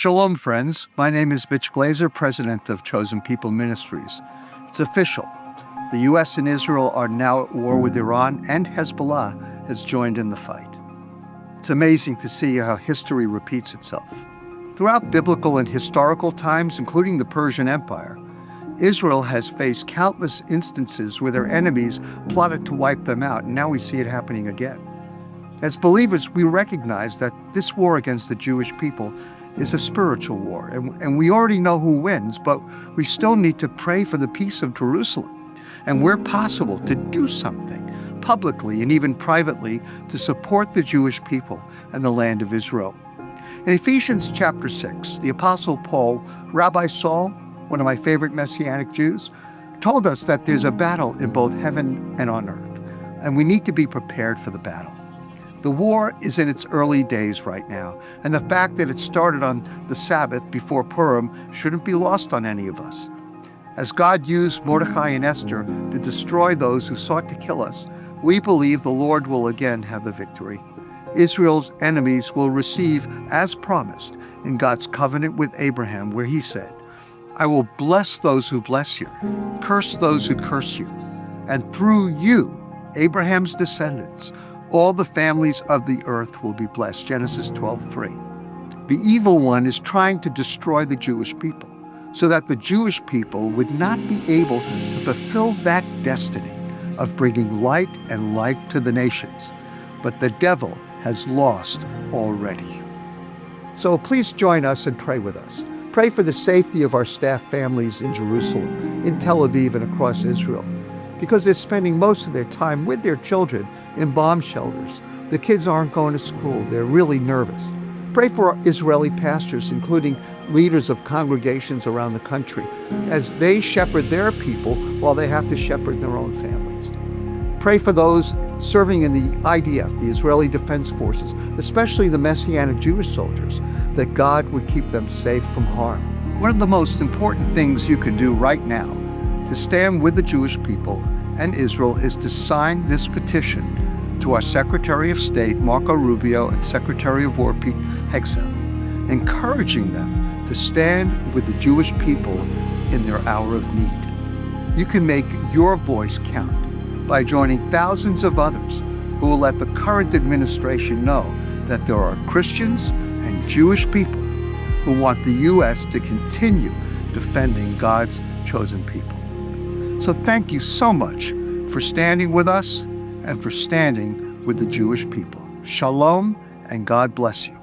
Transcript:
Shalom, friends. My name is Mitch Glazer, president of Chosen People Ministries. It's official. The U.S. and Israel are now at war with Iran, and Hezbollah has joined in the fight. It's amazing to see how history repeats itself. Throughout biblical and historical times, including the Persian Empire, Israel has faced countless instances where their enemies plotted to wipe them out, and now we see it happening again. As believers, we recognize that this war against the Jewish people is a spiritual war, and we already know who wins, but we still need to pray for the peace of Jerusalem, and where possible, to do something publicly and even privately to support the Jewish people and the land of Israel. In Ephesians chapter 6, the Apostle Paul, Rabbi Saul, one of my favorite Messianic Jews, told us that there's a battle in both heaven and on earth, and we need to be prepared for the battle. The war is in its early days right now, and the fact that it started on the Sabbath before Purim shouldn't be lost on any of us. As God used Mordecai and Esther to destroy those who sought to kill us, we believe the Lord will again have the victory. Israel's enemies will receive, as promised, in God's covenant with Abraham, where he said, "I will bless those who bless you, curse those who curse you, and through you, Abraham's descendants, all the families of the earth will be blessed." Genesis 12:3. The evil one is trying to destroy the Jewish people so that the Jewish people would not be able to fulfill that destiny of bringing light and life to the nations. But the devil has lost already. So please join us and pray with us. Pray for the safety of our staff families in Jerusalem, in Tel Aviv, and across Israel, because they're spending most of their time with their children in bomb shelters. The kids aren't going to school. They're really nervous. Pray for Israeli pastors, including leaders of congregations around the country, as they shepherd their people while they have to shepherd their own families. Pray for those serving in the IDF, the Israeli Defense Forces, especially the Messianic Jewish soldiers, that God would keep them safe from harm. One of the most important things you can do right now to stand with the Jewish people and Israel is to sign this petition to our Secretary of State, Marco Rubio, and Secretary of War, Pete Hegseth, encouraging them to stand with the Jewish people in their hour of need. You can make your voice count by joining thousands of others who will let the current administration know that there are Christians and Jewish people who want the U.S. to continue defending God's chosen people. So thank you so much for standing with us and for standing with the Jewish people. Shalom, and God bless you.